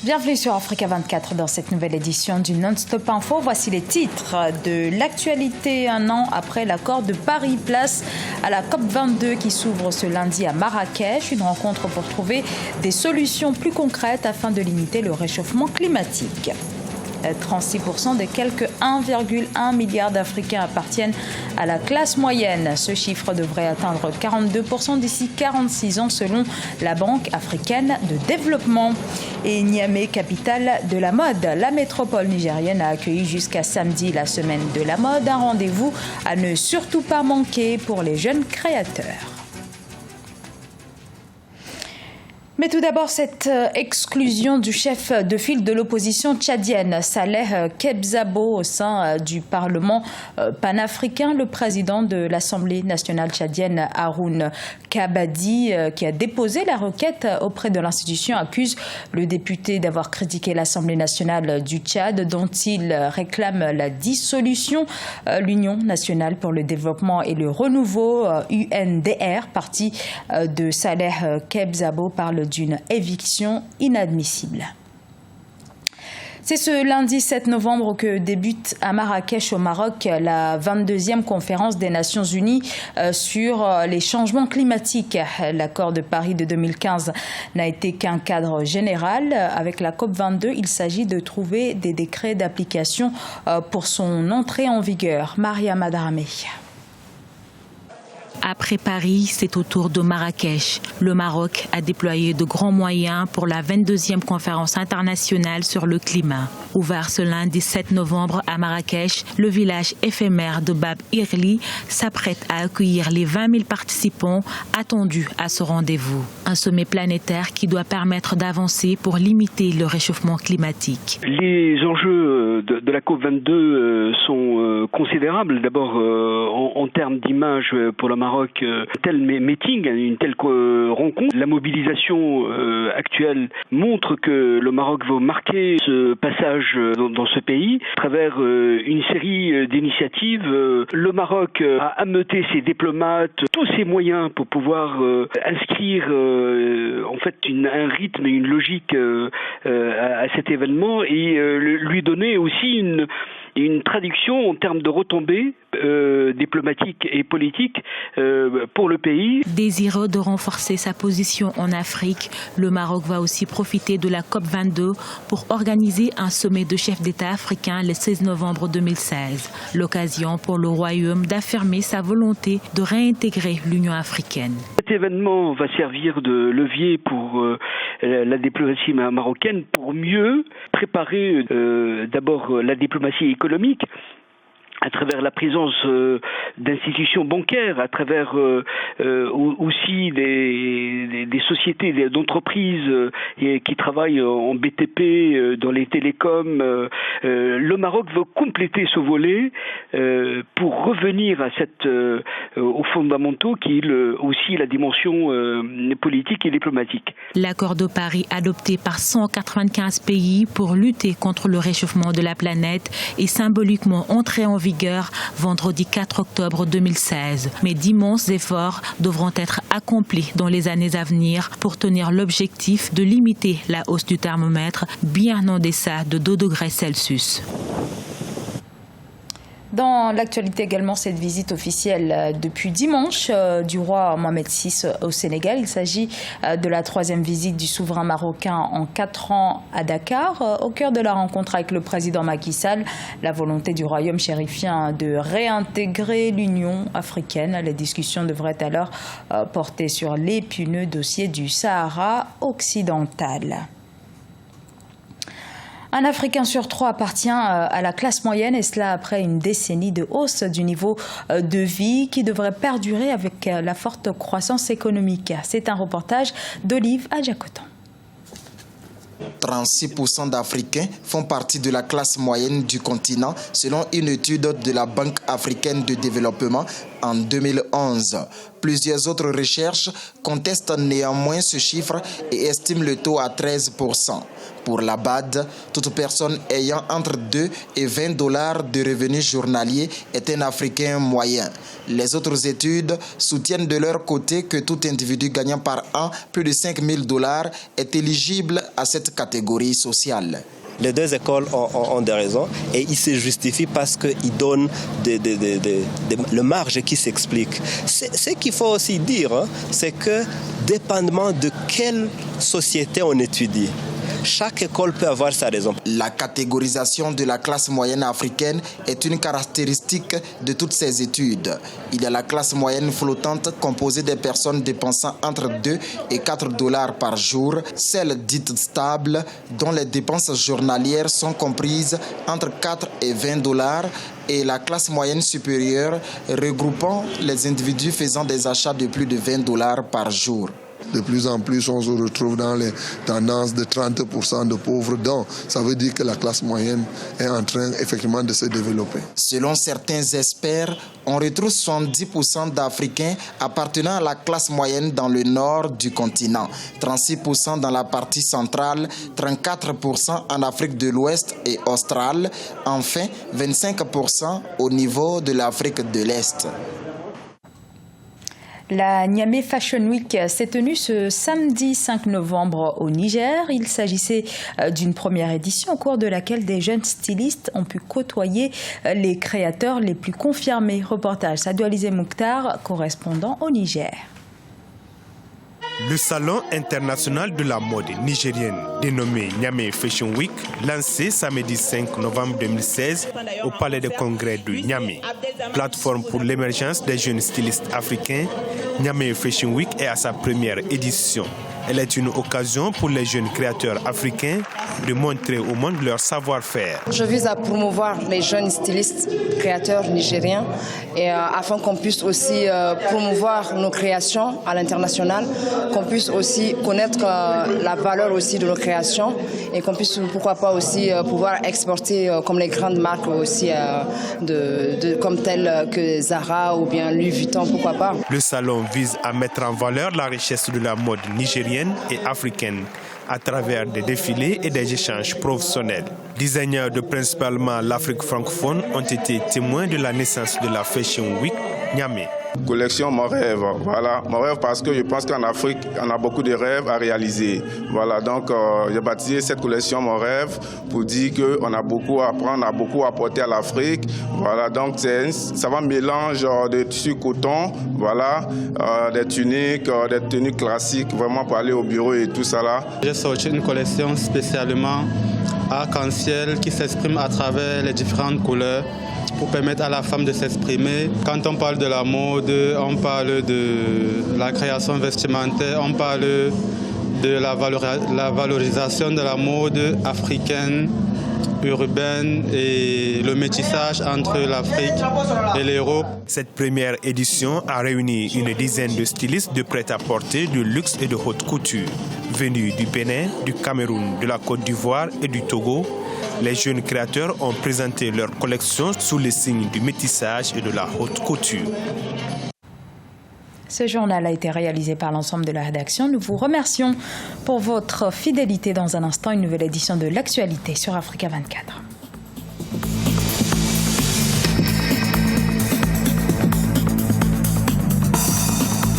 Bienvenue sur Africa 24 dans cette nouvelle édition du Non-Stop Info. Voici les titres de l'actualité un an après l'accord de Paris. Place à la COP22 qui s'ouvre ce lundi à Marrakech. Une rencontre pour trouver des solutions plus concrètes afin de limiter le réchauffement climatique. 36% des quelques 1,1 milliard d'Africains appartiennent à la classe moyenne. Ce chiffre devrait atteindre 42% d'ici 46 ans selon la Banque africaine de développement. Et Niamey, capitale de la mode. La métropole nigérienne a accueilli jusqu'à samedi la semaine de la mode. Un rendez-vous à ne surtout pas manquer pour les jeunes créateurs. Mais tout d'abord, cette exclusion du chef de file de l'opposition tchadienne, Saleh Kebzabo, au sein du Parlement panafricain. Le président de l'Assemblée nationale tchadienne, Haroun Kabadi, qui a déposé la requête auprès de l'institution, accuse le député d'avoir critiqué l'Assemblée nationale du Tchad, dont il réclame la dissolution. L'Union nationale pour le développement et le renouveau, UNDR, parti de Saleh Kebzabo, parle d'une éviction inadmissible. C'est ce lundi 7 novembre que débute à Marrakech au Maroc la 22e conférence des Nations Unies sur les changements climatiques. L'accord de Paris de 2015 n'a été qu'un cadre général. Avec la COP22, il s'agit de trouver des décrets d'application pour son entrée en vigueur. Maria Madramé. Après Paris, c'est au tour de Marrakech. Le Maroc a déployé de grands moyens pour la 22e conférence internationale sur le climat. Ouvert ce lundi 7 novembre à Marrakech, le village éphémère de Bab Irli s'apprête à accueillir les 20 000 participants attendus à ce rendez-vous. Un sommet planétaire qui doit permettre d'avancer pour limiter le réchauffement climatique. Les enjeux de la COP22 sont considérables. D'abord, en termes d'image pour le Maroc, un tel meeting, une telle rencontre, la mobilisation actuelle montre que le Maroc va marquer ce passage dans ce pays à travers une série d'initiatives. Le Maroc a ameuté ses diplomates, tous ses moyens pour pouvoir inscrire en fait un rythme et une logique à cet événement et lui donner aussi une traduction en termes de retombées diplomatiques et politiques pour le pays. Désireux de renforcer sa position en Afrique, le Maroc va aussi profiter de la COP22 pour organiser un sommet de chefs d'État africains le 16 novembre 2016. L'occasion pour le Royaume d'affirmer sa volonté de réintégrer l'Union africaine. Cet événement va servir de levier pour la diplomatie marocaine pour mieux préparer d'abord la diplomatie économique à travers la présence d'institutions bancaires, à travers aussi des sociétés, d'entreprises qui travaillent en BTP, dans les télécoms. Le Maroc veut compléter ce volet pour revenir à aux fondamentaux qui est aussi la dimension politique et diplomatique. L'accord de Paris adopté par 195 pays pour lutter contre le réchauffement de la planète est symboliquement entré en vigueur vendredi 4 octobre 2016. Mais d'immenses efforts devront être accomplis dans les années à venir pour tenir l'objectif de limiter la hausse du thermomètre bien en deçà de 2 degrés Celsius. Dans l'actualité également, cette visite officielle depuis dimanche du roi Mohamed VI au Sénégal. Il s'agit de la 3e visite du souverain marocain en 4 ans à Dakar. Au cœur de la rencontre avec le président Macky Sall, la volonté du royaume chérifien de réintégrer l'Union africaine. Les discussions devraient alors porter sur l'épineux dossier du Sahara occidental. Un Africain sur 3 appartient à la classe moyenne et cela après une décennie de hausse du niveau de vie qui devrait perdurer avec la forte croissance économique. C'est un reportage d'Olive Adjakotan. 36% d'Africains font partie de la classe moyenne du continent selon une étude de la Banque africaine de développement en 2011. Plusieurs autres recherches contestent néanmoins ce chiffre et estiment le taux à 13%. Pour la BAD, toute personne ayant entre 2 et 20 $ de revenus journaliers est un Africain moyen. Les autres études soutiennent de leur côté que tout individu gagnant par an plus de 5 000 $ est éligible à cette catégorie sociale. Les deux écoles ont des raisons et ils se justifient parce qu'ils donnent le marge qui s'explique. Ce qu'il faut aussi dire, c'est que dépendamment de quelle société on étudie, chaque école peut avoir sa raison. La catégorisation de la classe moyenne africaine est une caractéristique de toutes ces études. Il y a la classe moyenne flottante composée des personnes dépensant entre 2 et 4 $ par jour, celle dite stable dont les dépenses journalières sont comprises entre 4 et 20 $, et la classe moyenne supérieure regroupant les individus faisant des achats de plus de 20 $ par jour. De plus en plus, on se retrouve dans les tendances de 30% de pauvres. Donc, ça veut dire que la classe moyenne est en train effectivement de se développer. Selon certains experts, on retrouve 70% d'Africains appartenant à la classe moyenne dans le nord du continent, 36% dans la partie centrale, 34% en Afrique de l'Ouest et australe, enfin 25% au niveau de l'Afrique de l'Est. La Niamey Fashion Week s'est tenue ce samedi 5 novembre au Niger. Il s'agissait d'une première édition au cours de laquelle des jeunes stylistes ont pu côtoyer les créateurs les plus confirmés. Reportage Sadou Alizé Mouktar, correspondant au Niger. Le Salon international de la mode nigérienne, dénommé Niamey Fashion Week, lancé samedi 5 novembre 2016 au Palais de Congrès de Niamey. Plateforme pour l'émergence des jeunes stylistes africains, Niamey Fashion Week est à sa première édition. Elle est une occasion pour les jeunes créateurs africains de montrer au monde leur savoir-faire. Je vise à promouvoir les jeunes stylistes créateurs nigériens et afin qu'on puisse aussi promouvoir nos créations à l'international, qu'on puisse aussi connaître la valeur aussi de nos créations et qu'on puisse pourquoi pas aussi pouvoir exporter comme les grandes marques aussi comme telles que Zara ou bien Louis Vuitton, pourquoi pas. Le salon vise à mettre en valeur la richesse de la mode nigérienne et africaine à travers des défilés et des échanges professionnels. Designers de principalement l'Afrique francophone ont été témoins de la naissance de la Fashion Week Niamey. Collection Mon Rêve, voilà, mon rêve parce que je pense qu'en Afrique, on a beaucoup de rêves à réaliser. Voilà, donc j'ai baptisé cette collection Mon Rêve pour dire qu'on a beaucoup à apprendre, on a beaucoup à apporter à l'Afrique. Voilà, donc c'est un savant mélange de tissus coton, voilà, des tuniques, des tenues classiques, vraiment pour aller au bureau et tout ça là. J'ai sorti une collection spécialement arc-en-ciel qui s'exprime à travers les différentes couleurs, pour permettre à la femme de s'exprimer. Quand on parle de la mode, on parle de la création vestimentaire, on parle de la valorisation de la mode africaine, urbaine et le métissage entre l'Afrique et l'Europe. Cette première édition a réuni une dizaine de stylistes de prêt-à-porter, de luxe et de haute couture. Venus du Bénin, du Cameroun, de la Côte d'Ivoire et du Togo, les jeunes créateurs ont présenté leur collection sous les signes du métissage et de la haute couture. Ce journal a été réalisé par l'ensemble de la rédaction. Nous vous remercions pour votre fidélité. Dans un instant, une nouvelle édition de l'actualité sur Africa 24.